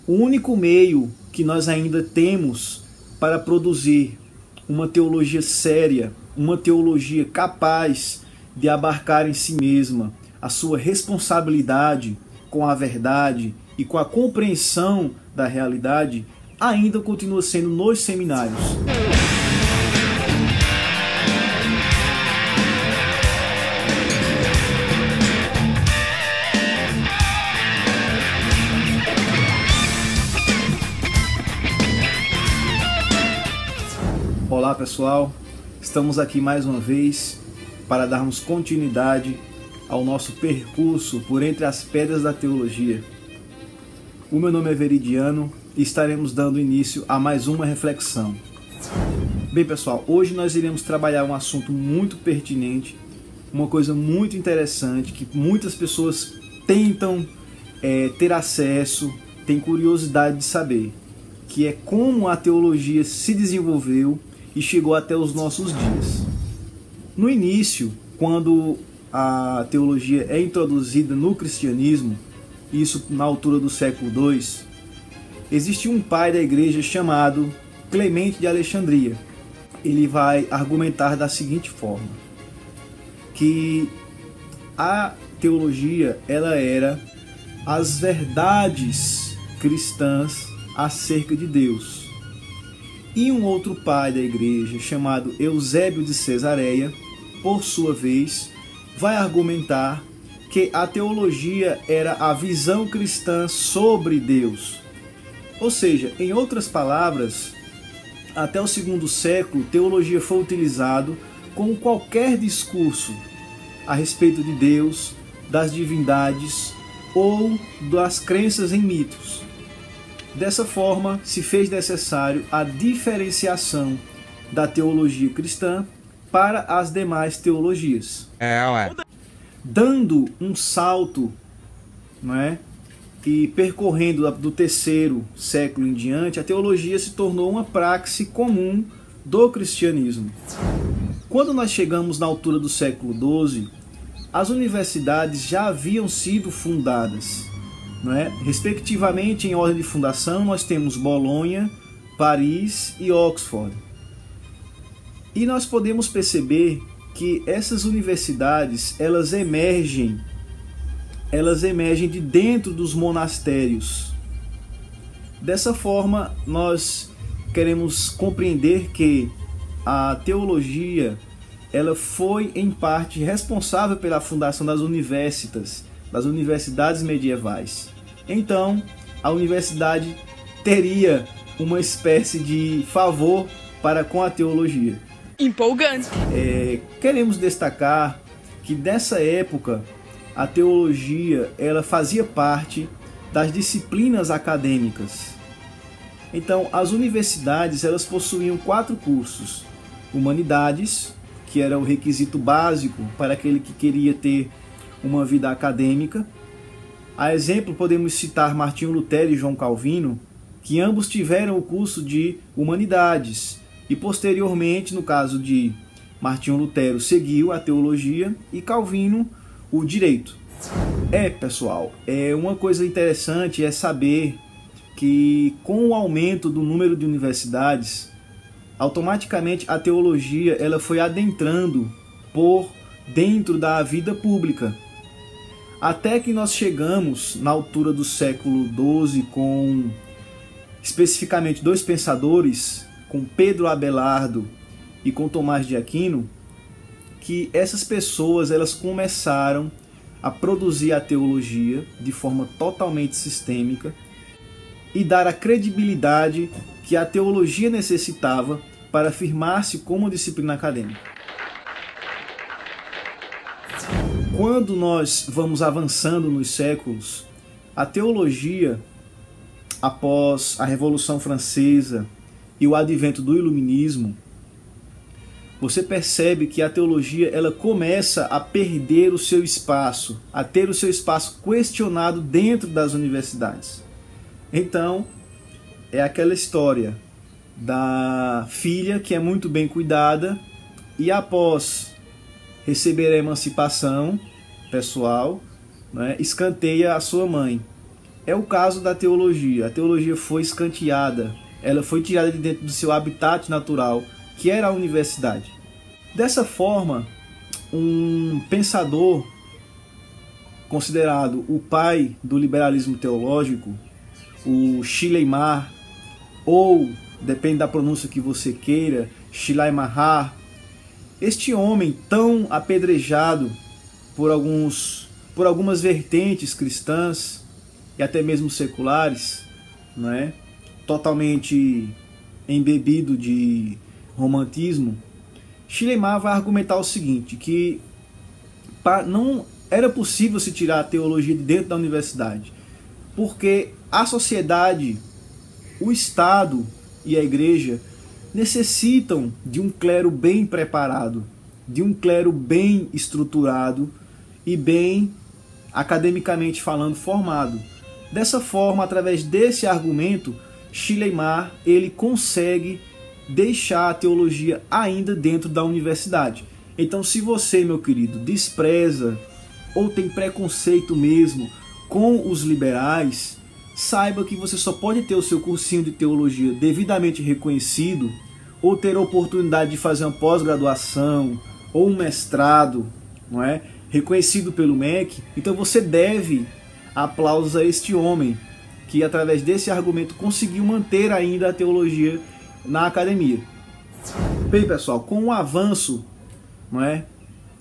O único meio que nós ainda temos para produzir uma teologia séria, uma teologia capaz de abarcar em si mesma a sua responsabilidade com a verdade e com a compreensão da realidade, ainda continua sendo nos seminários. Olá pessoal, estamos aqui mais uma vez para darmos continuidade ao nosso percurso por entre as pedras da teologia. O meu nome é Veridiano e estaremos dando início a mais uma reflexão. Bem pessoal, hoje nós iremos trabalhar um assunto muito pertinente, uma coisa muito interessante que muitas pessoas tentam ter acesso, têm curiosidade de saber, que é como a teologia se desenvolveu e chegou até os nossos dias. No início, quando a teologia é introduzida no cristianismo, isso na altura do século II, existe um pai da igreja chamado Clemente de Alexandria. Ele vai argumentar da seguinte forma, que a teologia ela era as verdades cristãs acerca de Deus. E um outro pai da igreja, chamado Eusébio de Cesareia, por sua vez, vai argumentar que a teologia era a visão cristã sobre Deus. Ou seja, em outras palavras, até o segundo século, teologia foi utilizado como qualquer discurso a respeito de Deus, das divindades ou das crenças em mitos. Dessa forma, se fez necessário a diferenciação da teologia cristã para as demais teologias. Dando um salto, não é? E percorrendo do terceiro século em diante, a teologia se tornou uma praxe comum do cristianismo. Quando nós chegamos na altura do século XII, as universidades já haviam sido fundadas. Não é? Respectivamente, em ordem de fundação, nós temos Bolonha, Paris e Oxford. E nós podemos perceber que essas universidades elas emergem de dentro dos monastérios. Dessa forma, nós queremos compreender que a teologia ela foi, em parte, responsável pela fundação das universidades medievais. Então, a universidade teria uma espécie de favor para com a teologia. Empolgante! Queremos destacar que nessa época a teologia ela fazia parte das disciplinas acadêmicas. Então, as universidades elas possuíam 4 cursos: Humanidades, que era o requisito básico para aquele que queria ter uma vida acadêmica. A exemplo, podemos citar Martinho Lutero e João Calvino, que ambos tiveram o curso de Humanidades, e posteriormente, no caso de Martinho Lutero, seguiu a teologia e Calvino o direito. Pessoal, uma coisa interessante é saber que com o aumento do número de universidades, automaticamente a teologia ela foi adentrando por dentro da vida pública. Até que nós chegamos na altura do século XII com especificamente 2 pensadores, com Pedro Abelardo e com Tomás de Aquino, que essas pessoas elas começaram a produzir a teologia de forma totalmente sistêmica e dar a credibilidade que a teologia necessitava para afirmar-se como disciplina acadêmica. Quando nós vamos avançando nos séculos, a teologia, após a Revolução Francesa e o advento do Iluminismo, você percebe que a teologia ela começa a perder o seu espaço, a ter o seu espaço questionado dentro das universidades. Então, é aquela história da filha que é muito bem cuidada e após receber a emancipação pessoal, né, escanteia a sua mãe. é o caso da teologia. A teologia foi escanteada, ela foi tirada de dentro do seu habitat natural, que era a universidade. Dessa forma, um pensador considerado o pai do liberalismo teológico, o Schleiermacher, ou, depende da pronúncia que você queira, Schleiermacher, este homem tão apedrejado por algumas vertentes cristãs e até mesmo seculares, não é? Totalmente embebido de romantismo, Schleiermacher vai argumentar o seguinte, que não era possível se tirar a teologia de dentro da universidade, porque a sociedade, o Estado e a igreja necessitam de um clero bem preparado, de um clero bem estruturado e bem, academicamente falando, formado. Dessa forma, através desse argumento, Schleiermacher ele consegue deixar a teologia ainda dentro da universidade. Então, se você, meu querido, despreza ou tem preconceito mesmo com os liberais, saiba que você só pode ter o seu cursinho de teologia devidamente reconhecido ou ter a oportunidade de fazer uma pós-graduação ou um mestrado, não é? Reconhecido pelo MEC. Então você deve aplausos a este homem que, através desse argumento, conseguiu manter ainda a teologia na academia. Bem, pessoal, com o avanço, não é,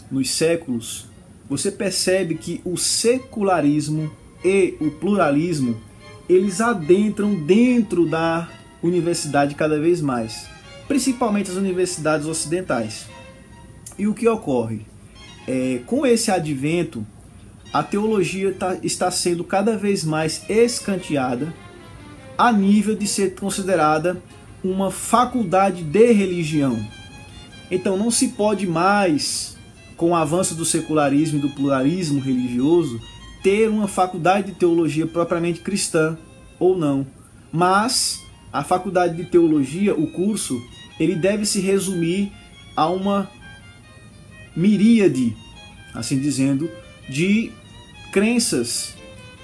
nos séculos, você percebe que o secularismo e o pluralismo eles adentram dentro da universidade cada vez mais, principalmente as universidades ocidentais. E o que ocorre? Com esse advento, a teologia está sendo cada vez mais escanteada a nível de ser considerada uma faculdade de religião. Então não se pode mais, com o avanço do secularismo e do pluralismo religioso, ter uma faculdade de teologia propriamente cristã ou não. Mas a faculdade de teologia, o curso, ele deve se resumir a uma miríade, assim dizendo, de crenças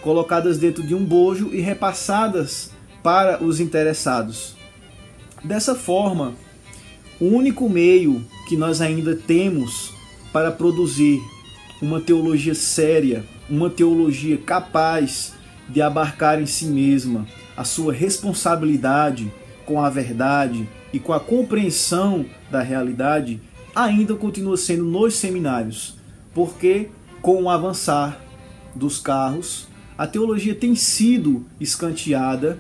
colocadas dentro de um bojo e repassadas para os interessados. Dessa forma, o único meio que nós ainda temos para produzir uma teologia séria, uma teologia capaz de abarcar em si mesma a sua responsabilidade com a verdade e com a compreensão da realidade, ainda continua sendo nos seminários, porque com o avançar dos carros, a teologia tem sido escanteada,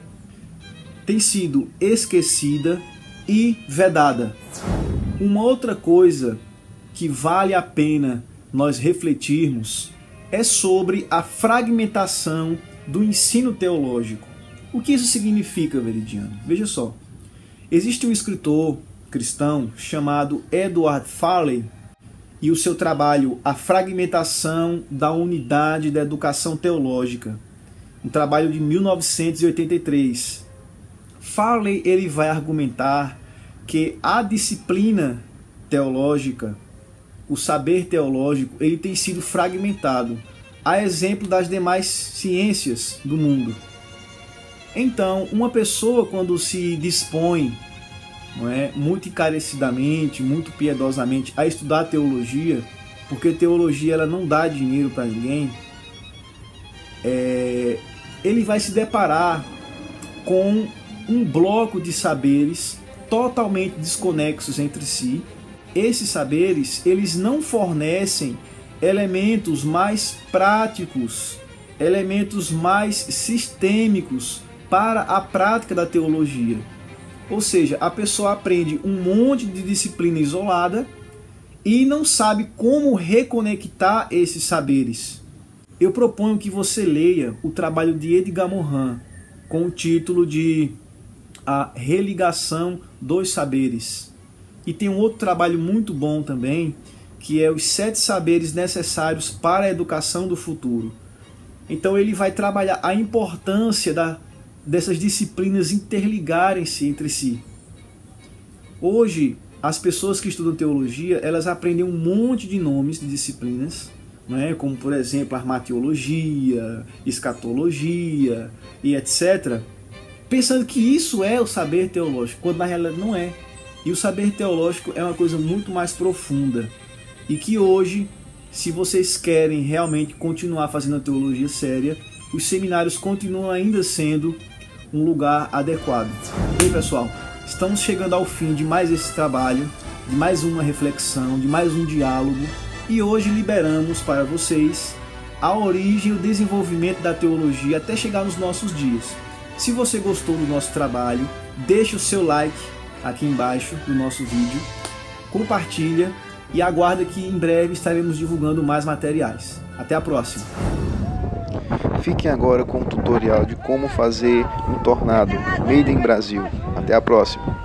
tem sido esquecida e vedada. Uma outra coisa que vale a pena nós refletirmos é sobre a fragmentação do ensino teológico. O que isso significa, Veridiano? Veja só, existe um escritor cristão chamado Edward Farley e o seu trabalho A Fragmentação da Unidade da Educação Teológica, um trabalho de 1983. Farley ele vai argumentar que a disciplina teológica, o saber teológico, ele tem sido fragmentado, a exemplo das demais ciências do mundo. Então, uma pessoa quando se dispõe, não é, muito encarecidamente, muito piedosamente a estudar teologia, porque teologia ela não dá dinheiro para ninguém, ele vai se deparar com um bloco de saberes totalmente desconexos entre si. Esses saberes, eles não fornecem elementos mais práticos, elementos mais sistêmicos para a prática da teologia. Ou seja, a pessoa aprende um monte de disciplina isolada e não sabe como reconectar esses saberes. Eu proponho que você leia o trabalho de Edgar Morin com o título de A Religação dos Saberes. E tem um outro trabalho muito bom também, que é Os 7 Saberes Necessários para a Educação do Futuro. Então ele vai trabalhar a importância dessas disciplinas interligarem-se entre si. Hoje, as pessoas que estudam teologia, elas aprendem um monte de nomes de disciplinas, né, como por exemplo armatiologia, escatologia e etc., pensando que isso é o saber teológico, quando na realidade não é. E o saber teológico é uma coisa muito mais profunda. E que hoje, se vocês querem realmente continuar fazendo a teologia séria, os seminários continuam ainda sendo um lugar adequado. Bem, pessoal, estamos chegando ao fim de mais esse trabalho, de mais uma reflexão, de mais um diálogo, e hoje liberamos para vocês a origem e o desenvolvimento da teologia até chegar nos nossos dias. Se você gostou do nosso trabalho, deixe o seu like aqui embaixo do nosso vídeo, compartilha e aguarda que em breve estaremos divulgando mais materiais. Até a próxima! Fiquem agora com o tutorial de como fazer um tornado Made in Brasil. Até a próxima!